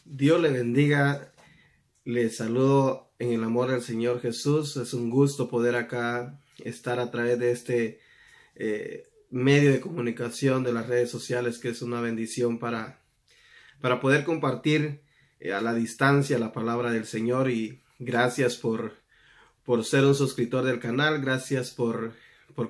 Dios le bendiga, le saludo en el amor del Señor Jesús. Es un gusto poder acá estar a través de este medio de comunicación de las redes sociales, que es una bendición para poder compartir a la distancia la palabra del Señor. Y gracias por ser un suscriptor del canal, gracias por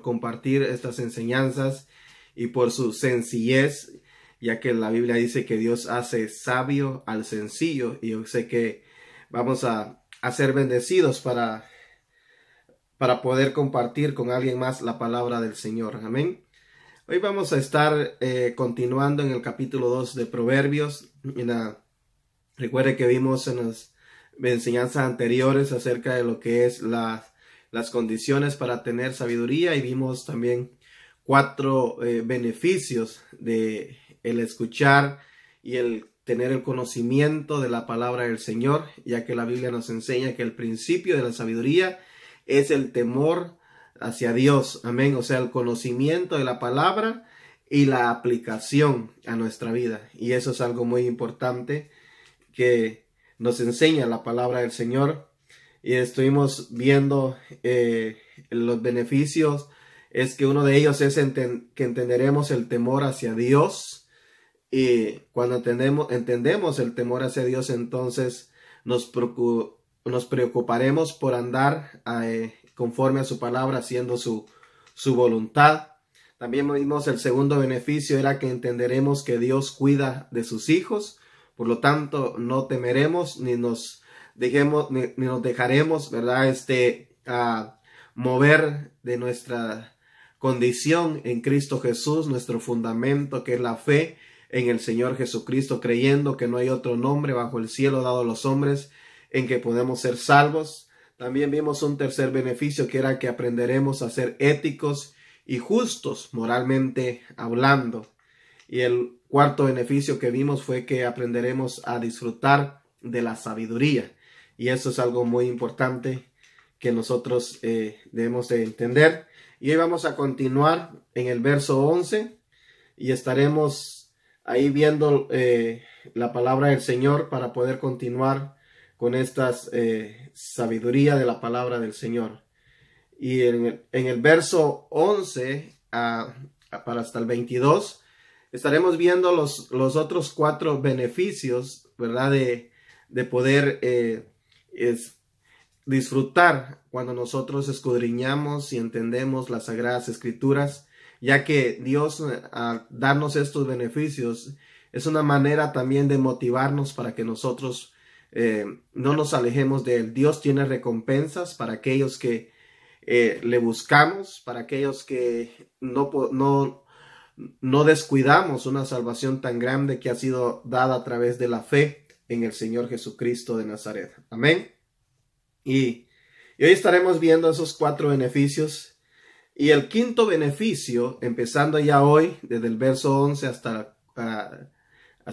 compartir estas enseñanzas y por su sencillez, ya que la Biblia dice que Dios hace sabio al sencillo, y yo sé que vamos a ser bendecidos para poder compartir con alguien más la palabra del Señor. Amén. Hoy vamos a estar continuando en el capítulo 2 de Proverbios. Recuerde que vimos en las enseñanzas anteriores acerca de lo que es las condiciones para tener sabiduría, y vimos también 4 beneficios de el escuchar y el tener el conocimiento de la palabra del Señor, ya que la Biblia nos enseña que el principio de la sabiduría es el temor hacia Dios. Amén. O sea, el conocimiento de la palabra y la aplicación a nuestra vida. Y eso es algo muy importante que nos enseña la palabra del Señor. Y estuvimos viendo los beneficios. Es que uno de ellos es que entenderemos el temor hacia Dios. Y cuando entendemos el temor hacia Dios, entonces nos preocuparemos por andar conforme a su palabra, haciendo su voluntad. También vimos el segundo beneficio, era que entenderemos que Dios cuida de sus hijos. Por lo tanto, no temeremos ni nos dejaremos, ¿verdad? Mover de nuestra condición en Cristo Jesús, nuestro fundamento, que es la fe en el Señor Jesucristo, creyendo que no hay otro nombre bajo el cielo dado a los hombres en que podemos ser salvos. También vimos un tercer beneficio, que era que aprenderemos a ser éticos y justos moralmente hablando. Y el cuarto beneficio que vimos fue que aprenderemos a disfrutar de la sabiduría. Y eso es algo muy importante que nosotros debemos de entender. Y hoy vamos a continuar en el verso 11 y estaremos ahí viendo la palabra del Señor para poder continuar con esta sabiduría de la palabra del Señor. Y en el verso 11 para hasta el 22 estaremos viendo los otros 4 beneficios, ¿verdad? De poder disfrutar cuando nosotros escudriñamos y entendemos las Sagradas Escrituras, ya que Dios, al darnos estos beneficios, es una manera también de motivarnos para que nosotros no nos alejemos de Él. Dios tiene recompensas para aquellos que le buscamos, para aquellos que no descuidamos una salvación tan grande que ha sido dada a través de la fe en el Señor Jesucristo de Nazaret. Amén. Y hoy estaremos viendo esos 4 beneficios. Y el quinto beneficio, empezando ya hoy, desde el verso 11 hasta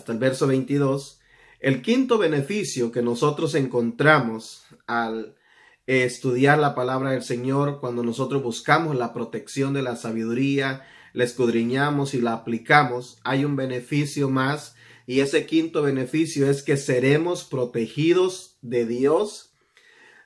el verso 22, el quinto beneficio que nosotros encontramos al estudiar la palabra del Señor, cuando nosotros buscamos la protección de la sabiduría, la escudriñamos y la aplicamos, hay un beneficio más, y ese quinto beneficio es que seremos protegidos de Dios,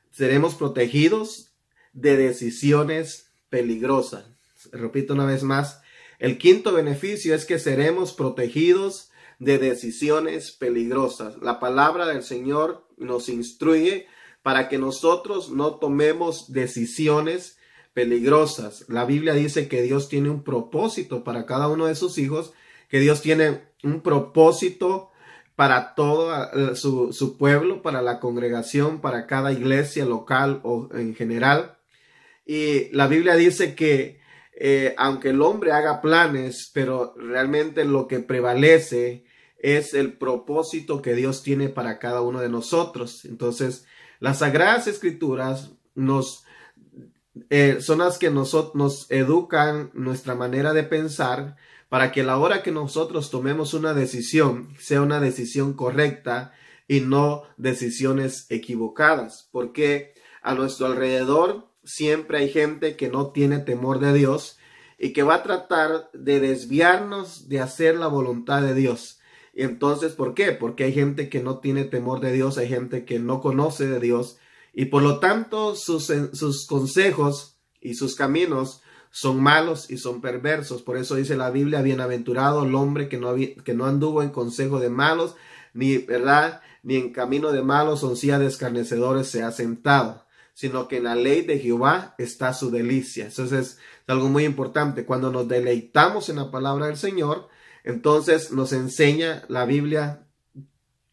seremos protegidos de decisiones peligrosas. Repito una vez más, el quinto beneficio es que seremos protegidos de decisiones peligrosas. La palabra del Señor nos instruye para que nosotros no tomemos decisiones peligrosas. La Biblia dice que Dios tiene un propósito para cada uno de sus hijos, que Dios tiene un propósito para todo su pueblo, para la congregación, para cada iglesia local o en general. Y la Biblia dice que aunque el hombre haga planes, pero realmente lo que prevalece es el propósito que Dios tiene para cada uno de nosotros. Entonces, las Sagradas Escrituras son las que nos educan nuestra manera de pensar, para que a la hora que nosotros tomemos una decisión, sea una decisión correcta y no decisiones equivocadas. Porque a nuestro alrededor siempre hay gente que no tiene temor de Dios y que va a tratar de desviarnos de hacer la voluntad de Dios. Y entonces, ¿por qué? Porque hay gente que no tiene temor de Dios, hay gente que no conoce de Dios, y por lo tanto sus consejos y sus caminos son malos y son perversos. Por eso dice la Biblia, bienaventurado el hombre que no anduvo en consejo de malos, ni, ¿verdad?, ni en camino de malos, o en silla de escarnecedores se ha sentado, sino que en la ley de Jehová está su delicia. Entonces es algo muy importante. Cuando nos deleitamos en la palabra del Señor, entonces nos enseña la Biblia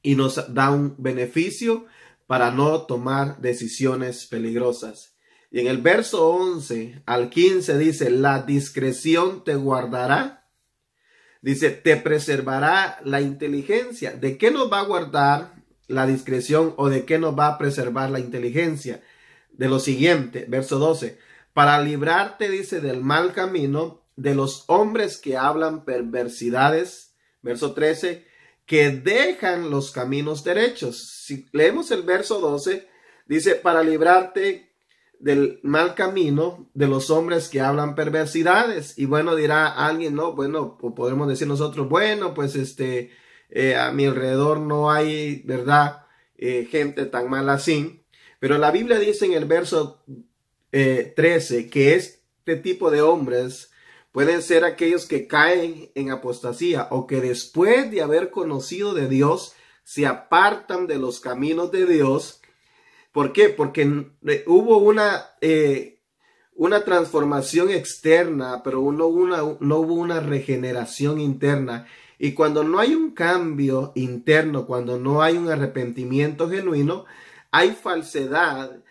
y nos da un beneficio para no tomar decisiones peligrosas. Y en el verso 11 al 15 dice, la discreción te guardará. Dice, te preservará la inteligencia. ¿De qué nos va a guardar la discreción o de qué nos va a preservar la inteligencia? De lo siguiente, verso 12, para librarte, dice, del mal camino, de los hombres que hablan perversidades. Verso 13, que dejan los caminos derechos. Si leemos el verso 12, dice, para librarte del mal camino de los hombres que hablan perversidades. Y bueno, dirá alguien, no, bueno, podemos decir nosotros, bueno, pues a mi alrededor no hay, ¿verdad?, gente tan mala así. Pero la Biblia dice en el verso 13 que este tipo de hombres pueden ser aquellos que caen en apostasía o que después de haber conocido de Dios se apartan de los caminos de Dios. ¿Por qué? Porque hubo una transformación externa, pero no hubo una regeneración interna. Y cuando no hay un cambio interno, cuando no hay un arrepentimiento genuino, hay falsedad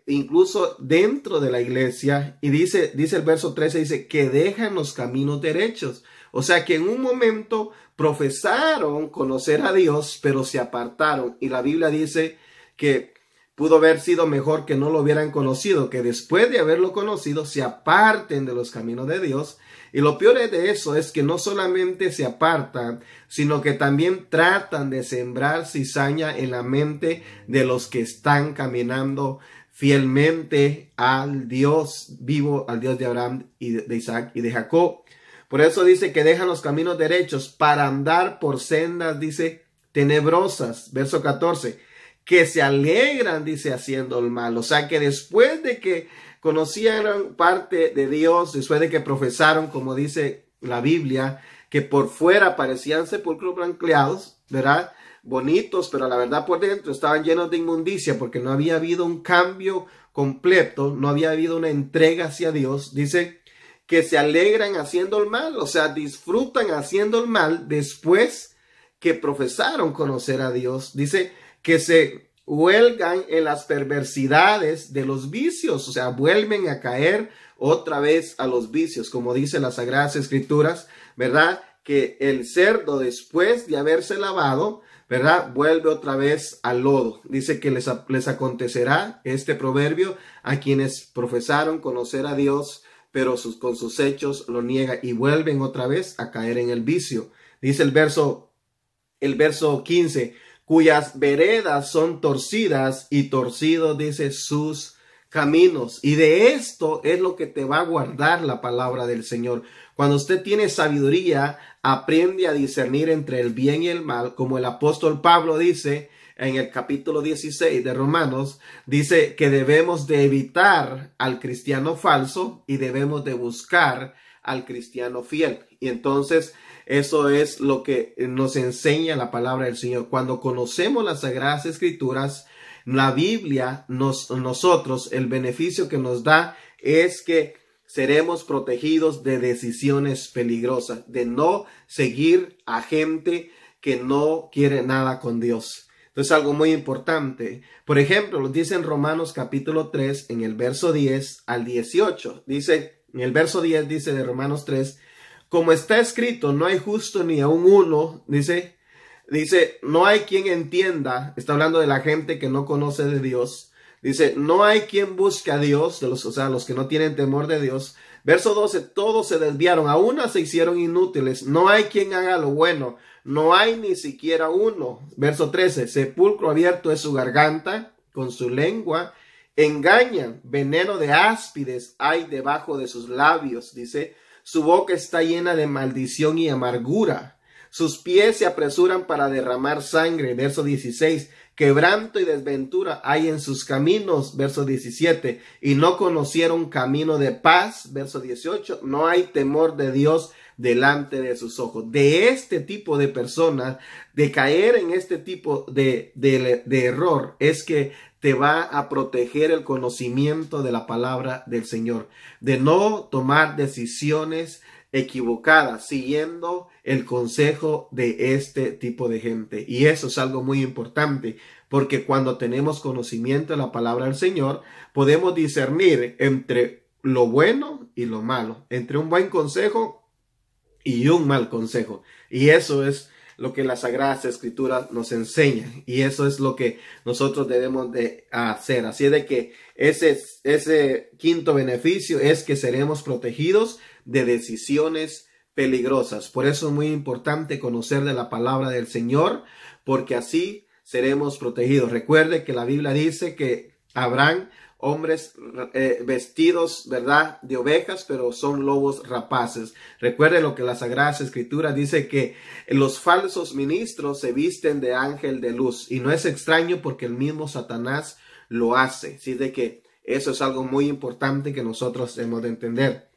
incluso dentro de la iglesia. Y dice el verso 13, dice que dejan los caminos derechos. O sea que en un momento profesaron conocer a Dios, pero se apartaron. Y la Biblia dice que pudo haber sido mejor que no lo hubieran conocido, que después de haberlo conocido se aparten de los caminos de Dios. Y lo peor de eso es que no solamente se apartan, sino que también tratan de sembrar cizaña en la mente de los que están caminando fielmente al Dios vivo, al Dios de Abraham y de Isaac y de Jacob. Por eso dice que dejan los caminos derechos para andar por sendas, dice, tenebrosas. Verso 14. Que se alegran, dice, haciendo el mal. O sea que después de que conocieron parte de Dios, después de que profesaron, como dice la Biblia, que por fuera parecían sepulcros blanqueados, ¿verdad?, bonitos, pero la verdad por dentro estaban llenos de inmundicia porque no había habido un cambio completo, no había habido una entrega hacia Dios. Dice que se alegran haciendo el mal, o sea, disfrutan haciendo el mal después que profesaron conocer a Dios. Dice que se huelgan en las perversidades de los vicios, o sea, vuelven a caer otra vez a los vicios, como dice las Sagradas Escrituras, ¿verdad?, que el cerdo después de haberse lavado, ¿verdad?, vuelve otra vez al lodo. Dice que les acontecerá este proverbio a quienes profesaron conocer a Dios, pero con sus hechos lo niegan y vuelven otra vez a caer en el vicio. Dice el verso 15, cuyas veredas son torcidas y torcidos, dice, sus caminos. Y de esto es lo que te va a guardar la palabra del Señor. Cuando usted tiene sabiduría, aprende a discernir entre el bien y el mal, como el apóstol Pablo dice en el capítulo 16 de Romanos, dice que debemos de evitar al cristiano falso y debemos de buscar al cristiano fiel. Y entonces eso es lo que nos enseña la palabra del Señor. Cuando conocemos las Sagradas Escrituras, la Biblia, nosotros, el beneficio que nos da es que seremos protegidos de decisiones peligrosas, de no seguir a gente que no quiere nada con Dios. Entonces, algo muy importante. Por ejemplo, lo dice en Romanos capítulo 3, en el verso 10 al 18. Dice, en el verso 10 dice de Romanos 3, como está escrito, no hay justo ni aun uno, dice, no hay quien entienda, está hablando de la gente que no conoce de Dios, dice, no hay quien busque a Dios, los que no tienen temor de Dios. Verso 12, todos se desviaron, a una se hicieron inútiles, no hay quien haga lo bueno, no hay ni siquiera uno. Verso 13, sepulcro abierto es su garganta, con su lengua engañan, veneno de áspides hay debajo de sus labios, dice, su boca está llena de maldición y amargura. sus pies se apresuran para derramar sangre. Verso 16. Quebranto y desventura hay en sus caminos. Verso 17. Y no conocieron camino de paz. Verso 18. No hay temor de Dios delante de sus ojos. De este tipo de personas, de caer en este tipo de error, es que te va a proteger el conocimiento de la palabra del Señor, de no tomar decisiones equivocadas siguiendo el consejo de este tipo de gente. Y eso es algo muy importante, porque cuando tenemos conocimiento de la palabra del Señor, podemos discernir entre lo bueno y lo malo, entre un buen consejo y un mal consejo. Y eso es lo que las Sagradas Escrituras nos enseñan, y eso es lo que nosotros debemos de hacer. Así de que ese quinto beneficio es que seremos protegidos de decisiones peligrosas. Por eso es muy importante conocer de la palabra del Señor, porque así seremos protegidos. Recuerde que la Biblia dice que habrán hombres vestidos, ¿verdad?, de ovejas, pero son lobos rapaces. Recuerde lo que la Sagrada Escritura dice, que los falsos ministros se visten de ángel de luz, y no es extraño porque el mismo Satanás lo hace. Así de que eso es algo muy importante que nosotros hemos de entender.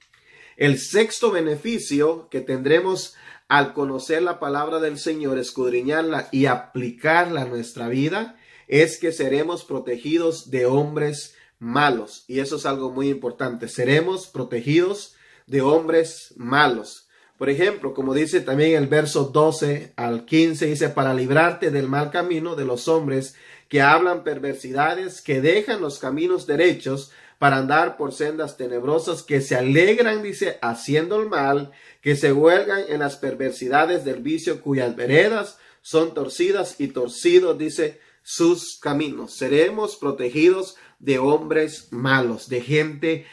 El sexto beneficio que tendremos al conocer la palabra del Señor, escudriñarla y aplicarla a nuestra vida, es que seremos protegidos de hombres malos. Y eso es algo muy importante. Seremos protegidos de hombres malos. Por ejemplo, como dice también el verso 12 al 15, dice: para librarte del mal camino de los hombres que hablan perversidades, que dejan los caminos derechos para andar por sendas tenebrosas, que se alegran, dice, haciendo el mal, que se huelgan en las perversidades del vicio, cuyas veredas son torcidas, y torcidos, dice, sus caminos. Seremos protegidos de hombres malos, de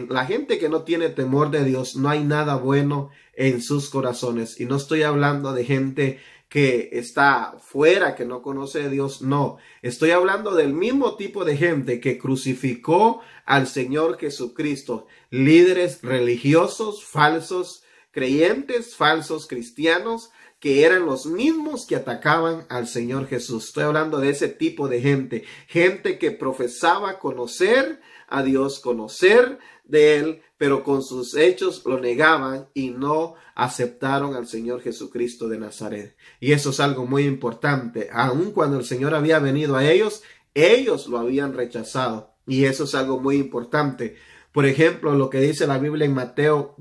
la gente que no tiene temor de Dios. No hay nada bueno en sus corazones. Y no estoy hablando de gente que está fuera, que no conoce a Dios. No, estoy hablando del mismo tipo de gente que crucificó al Señor Jesucristo. Líderes religiosos, falsos creyentes, falsos cristianos, que eran los mismos que atacaban al Señor Jesús. Estoy hablando de ese tipo de gente, gente que profesaba conocer a Dios, conocer de Él, pero con sus hechos lo negaban y no aceptaron al Señor Jesucristo de Nazaret. Y eso es algo muy importante. Aun cuando el Señor había venido a ellos, ellos lo habían rechazado. Y eso es algo muy importante. Por ejemplo, lo que dice la Biblia en Mateo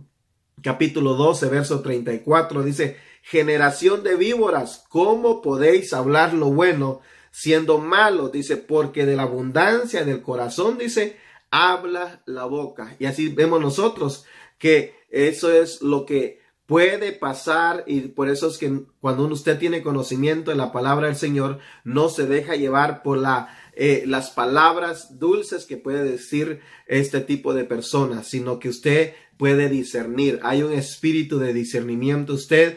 capítulo 12, verso 34, dice: generación de víboras, ¿cómo podéis hablar lo bueno siendo malos? Dice, porque de la abundancia del corazón, dice, habla la boca. Y así vemos nosotros que eso es lo que puede pasar, y por eso es que cuando usted tiene conocimiento de la palabra del Señor, no se deja llevar por las palabras dulces que puede decir este tipo de personas, sino que usted puede discernir. Hay un espíritu de discernimiento. Usted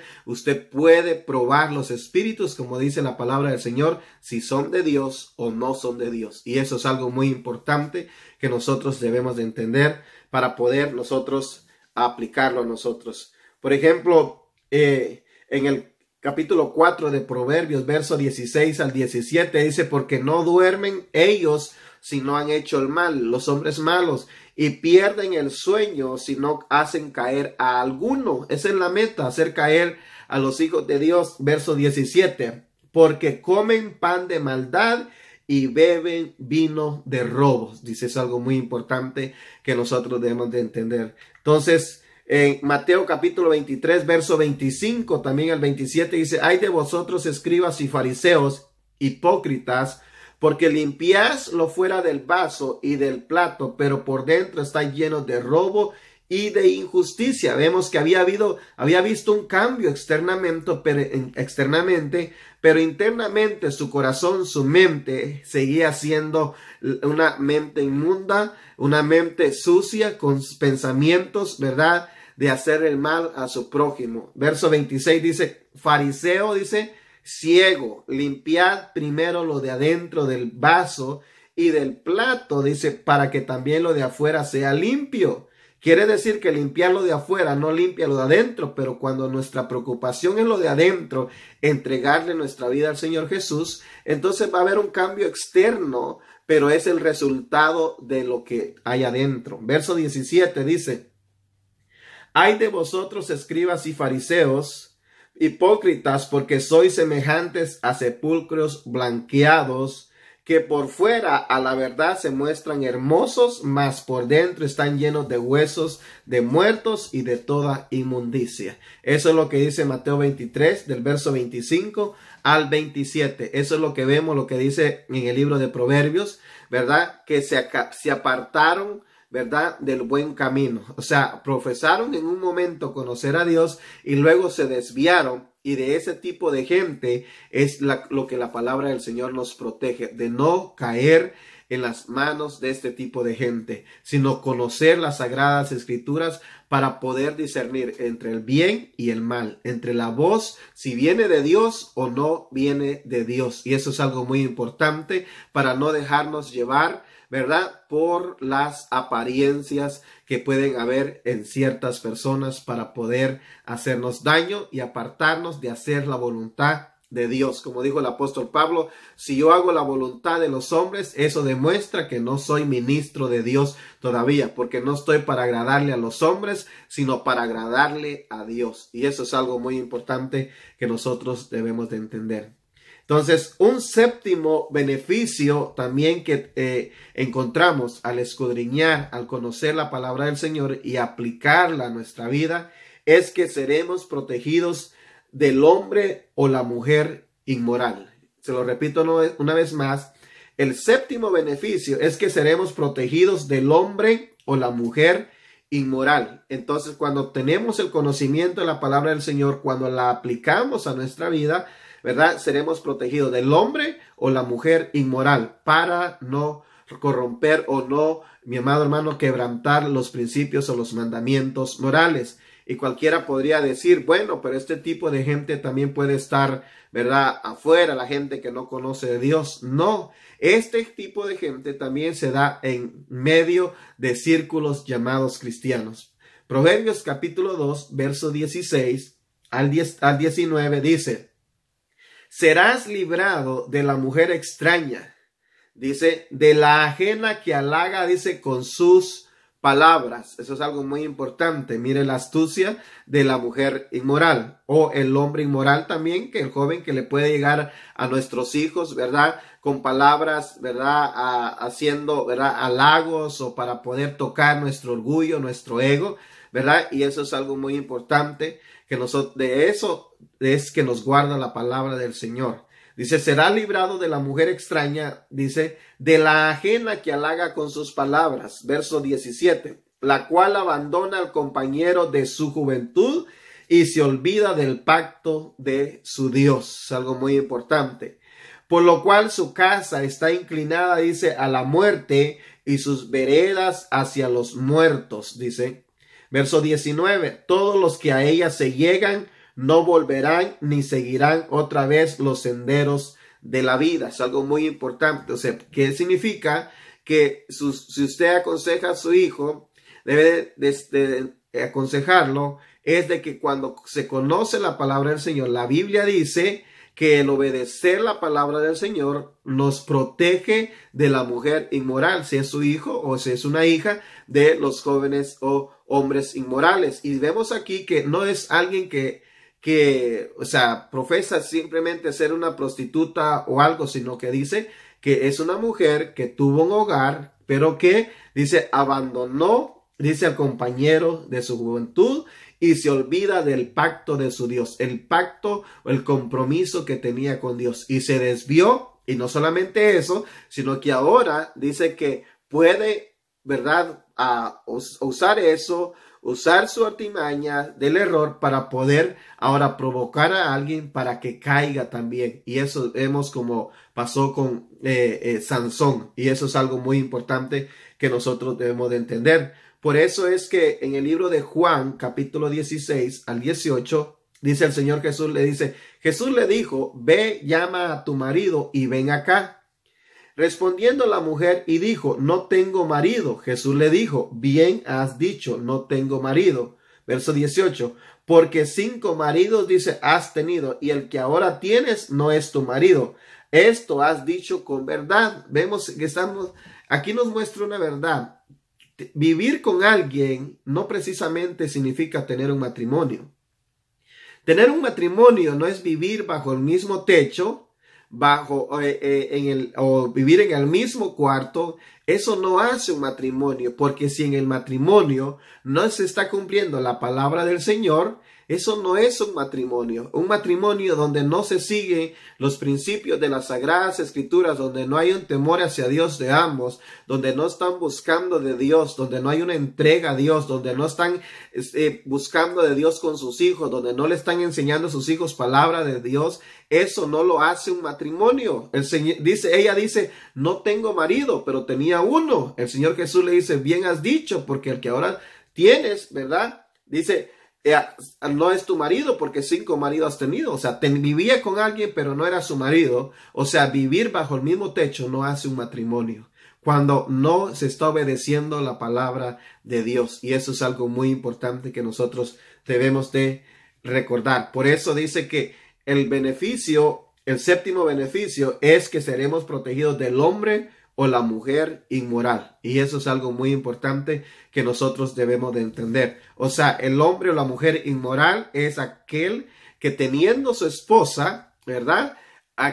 puede probar los espíritus, como dice la palabra del Señor, si son de Dios o no son de Dios. Y eso es algo muy importante que nosotros debemos de entender para poder nosotros aplicarlo a nosotros. Por ejemplo, en el capítulo 4 de Proverbios, verso 16 al 17, dice: porque no duermen ellos si no han hecho el mal, los hombres malos, y pierden el sueño si no hacen caer a alguno. Esa es la meta, hacer caer a los hijos de Dios. Verso 17, porque comen pan de maldad y beben vino de robos. Dice, es algo muy importante que nosotros debemos de entender. Entonces, en Mateo capítulo 23, verso 25, también el 27, dice: ay de vosotros, escribas y fariseos, hipócritas, porque limpiáis lo fuera del vaso y del plato, pero por dentro estáis llenos de robo y de injusticia. Vemos que había visto un cambio externamente, pero internamente su corazón, su mente seguía siendo una mente inmunda, una mente sucia, con pensamientos, ¿verdad?, de hacer el mal a su prójimo. Verso 26 dice: fariseo, dice, ciego, limpiad primero lo de adentro del vaso y del plato, dice, para que también lo de afuera sea limpio. Quiere decir que limpiar lo de afuera no limpia lo de adentro, pero cuando nuestra preocupación es lo de adentro, entregarle nuestra vida al Señor Jesús, entonces va a haber un cambio externo, pero es el resultado de lo que hay adentro. Verso 17 dice: Ay de vosotros, escribas y fariseos, hipócritas, porque sois semejantes a sepulcros blanqueados, que por fuera a la verdad se muestran hermosos, mas por dentro están llenos de huesos de muertos y de toda inmundicia. Eso es lo que dice Mateo 23, del verso 25 al 27. Eso es lo que vemos, lo que dice en el libro de Proverbios, ¿verdad? Que se apartaron, ¿verdad?, del buen camino. O sea, profesaron en un momento conocer a Dios y luego se desviaron. Y de ese tipo de gente es lo que la palabra del Señor nos protege, de no caer en las manos de este tipo de gente, sino conocer las sagradas escrituras para poder discernir entre el bien y el mal, entre la voz, si viene de Dios o no viene de Dios. Y eso es algo muy importante para no dejarnos llevar, ¿verdad?, por las apariencias que pueden haber en ciertas personas para poder hacernos daño y apartarnos de hacer la voluntad de Dios. Como dijo el apóstol Pablo, si yo hago la voluntad de los hombres, eso demuestra que no soy ministro de Dios todavía, porque no estoy para agradarle a los hombres, sino para agradarle a Dios. Y eso es algo muy importante que nosotros debemos de entender. Entonces, un séptimo beneficio también que encontramos al escudriñar, al conocer la palabra del Señor y aplicarla a nuestra vida, es que seremos protegidos del hombre o la mujer inmoral. Se lo repito una vez más, el séptimo beneficio es que seremos protegidos del hombre o la mujer inmoral. Entonces, cuando tenemos el conocimiento de la palabra del Señor, cuando la aplicamos a nuestra vida, ¿verdad?, seremos protegidos del hombre o la mujer inmoral para no corromper o no, mi amado hermano, quebrantar los principios o los mandamientos morales. Y cualquiera podría decir, bueno, pero este tipo de gente también puede estar, ¿verdad?, afuera, la gente que no conoce de Dios. No, este tipo de gente también se da en medio de círculos llamados cristianos. Proverbios capítulo 2, verso 16 al 19 dice: serás librado de la mujer extraña, dice, de la ajena que halaga, dice, con sus palabras. Eso es algo muy importante. Mire la astucia de la mujer inmoral o el hombre inmoral también, que el joven que le puede llegar a nuestros hijos, ¿verdad?, con palabras, ¿verdad?, haciendo, ¿verdad?, halagos o para poder tocar nuestro orgullo, nuestro ego, ¿verdad? Y eso es algo muy importante, que nosotros, de eso es que nos guarda la palabra del Señor. Dice, será librado de la mujer extraña, dice, de la ajena que halaga con sus palabras. Verso 17, la cual abandona al compañero de su juventud y se olvida del pacto de su Dios. Es algo muy importante. Por lo cual su casa está inclinada, dice, a la muerte y sus veredas hacia los muertos, dice. Verso 19, todos los que a ella se llegan no volverán ni seguirán otra vez los senderos de la vida. Es algo muy importante. O sea, ¿qué significa? Que si usted aconseja a su hijo, debe de aconsejarlo, es de que cuando se conoce la palabra del Señor, la Biblia dice que el obedecer la palabra del Señor nos protege de la mujer inmoral, si es su hijo o si es una hija, de los jóvenes o hombres inmorales. Y vemos aquí que no es alguien que o sea, profesa simplemente ser una prostituta o algo, sino que dice que es una mujer que tuvo un hogar, pero que, dice, abandonó, dice, al compañero de su juventud y se olvida del pacto de su Dios, el pacto o el compromiso que tenía con Dios, y se desvió. Y no solamente eso, sino que ahora dice que puede, ¿verdad?, usar eso, usar su artimaña del error para poder ahora provocar a alguien para que caiga también. Y eso vemos como pasó con Sansón. Y eso es algo muy importante que nosotros debemos de entender. Por eso es que en el libro de Juan, capítulo 16 al 18, dice el Señor Jesús, Jesús le dijo, ve, llama a tu marido y ven acá. Respondiendo la mujer y dijo, no tengo marido. Jesús le dijo, bien has dicho, no tengo marido. Verso 18, porque 5 maridos, dice, has tenido, y el que ahora tienes no es tu marido. Esto has dicho con verdad. Vemos que aquí nos muestra una verdad. Vivir con alguien no precisamente significa tener un matrimonio. Tener un matrimonio no es vivir bajo el mismo techo, o vivir en el mismo cuarto. Eso no hace un matrimonio, porque si en el matrimonio no se está cumpliendo la palabra del Señor, eso no es un matrimonio. Un matrimonio donde no se siguen los principios de las Sagradas Escrituras, donde no hay un temor hacia Dios de ambos, donde no están buscando de Dios, donde no hay una entrega a Dios, donde no están buscando de Dios con sus hijos, donde no le están enseñando a sus hijos palabra de Dios. Eso no lo hace un matrimonio. Ella dice, no tengo marido, pero tenía uno. El Señor Jesús le dice, bien has dicho, porque el que ahora tienes, ¿verdad? Dice, no es tu marido, porque 5 maridos has tenido. O sea, vivía con alguien, pero no era su marido. O sea, vivir bajo el mismo techo no hace un matrimonio, cuando no se está obedeciendo la palabra de Dios. Y eso es algo muy importante que nosotros debemos de recordar. Por eso dice que el séptimo beneficio es que seremos protegidos del hombre o la mujer inmoral. Y eso es algo muy importante que nosotros debemos de entender. O sea, el hombre o la mujer inmoral es aquel que teniendo su esposa, ¿verdad?,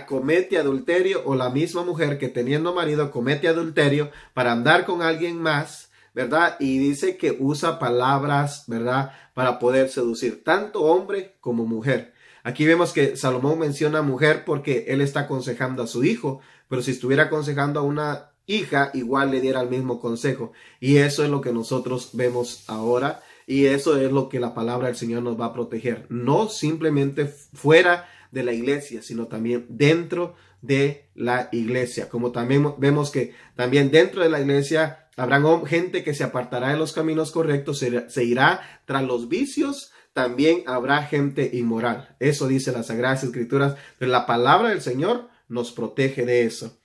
comete adulterio, o la misma mujer que teniendo marido comete adulterio para andar con alguien más, ¿verdad? Y dice que usa palabras, ¿verdad?, para poder seducir tanto hombre como mujer. Aquí vemos que Salomón menciona mujer porque él está aconsejando a su hijo, pero si estuviera aconsejando a una hija, igual le diera el mismo consejo. Y eso es lo que nosotros vemos ahora, y eso es lo que la palabra del Señor nos va a proteger. No simplemente fuera de la iglesia, sino también dentro de la iglesia. Como también vemos que también dentro de la iglesia habrá gente que se apartará de los caminos correctos, se irá tras los vicios. También habrá gente inmoral. Eso dice las Sagradas Escrituras, pero la palabra del Señor nos protege de eso.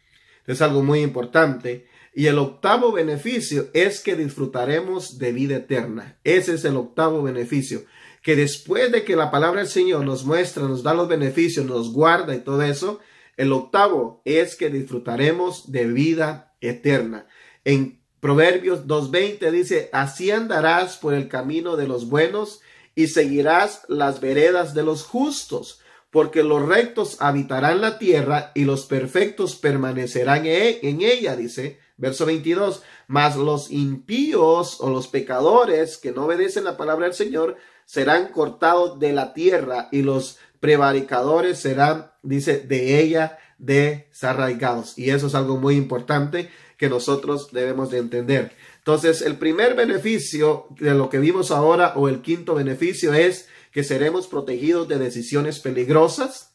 Es algo muy importante. Y el octavo beneficio es que disfrutaremos de vida eterna. Ese es el octavo beneficio. Que después de que la palabra del Señor nos muestra, nos da los beneficios, nos guarda y todo eso, el octavo es que disfrutaremos de vida eterna. En Proverbios 2:20 dice, así andarás por el camino de los buenos y seguirás las veredas de los justos, porque los rectos habitarán la tierra y los perfectos permanecerán en ella, dice. Verso 22, mas los impíos o los pecadores que no obedecen la palabra del Señor serán cortados de la tierra, y los prevaricadores serán, dice, de ella desarraigados. Y eso es algo muy importante que nosotros debemos de entender. Entonces, el primer beneficio de lo que vimos ahora, o el quinto beneficio, es que seremos protegidos de decisiones peligrosas.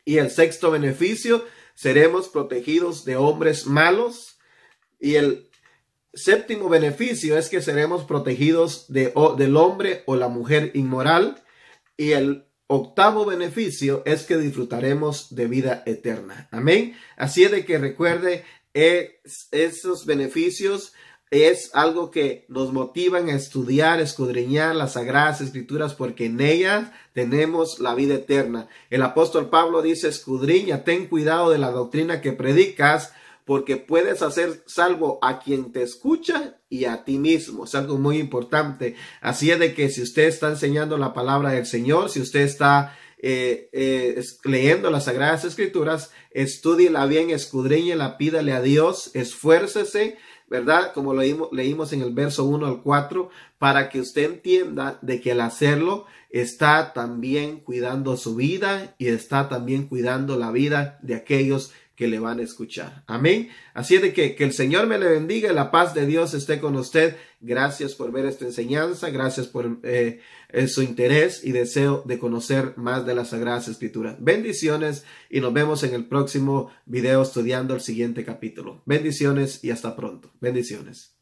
Y el sexto beneficio, seremos protegidos de hombres malos. Y el séptimo beneficio es que seremos protegidos del hombre o la mujer inmoral. Y el octavo beneficio es que disfrutaremos de vida eterna. Amén. Así es de que recuerde, esos beneficios es algo que nos motivan a estudiar, escudriñar las Sagradas Escrituras, porque en ellas tenemos la vida eterna. El apóstol Pablo dice, escudriña, ten cuidado de la doctrina que predicas, porque puedes hacer salvo a quien te escucha y a ti mismo. Es algo muy importante. Así es de que si usted está enseñando la palabra del Señor, si usted está leyendo las Sagradas Escrituras, estúdiela bien, escudriñela, pídale a Dios, esfuércese, ¿verdad? Como leímos en el verso 1 al 4, para que usted entienda de que al hacerlo está también cuidando su vida y está también cuidando la vida de aquellos que le van a escuchar. Amén. Así es de que el Señor me le bendiga y la paz de Dios esté con usted. Gracias por ver esta enseñanza. Gracias por su interés y deseo de conocer más de las Sagradas Escrituras. Bendiciones y nos vemos en el próximo video estudiando el siguiente capítulo. Bendiciones y hasta pronto. Bendiciones.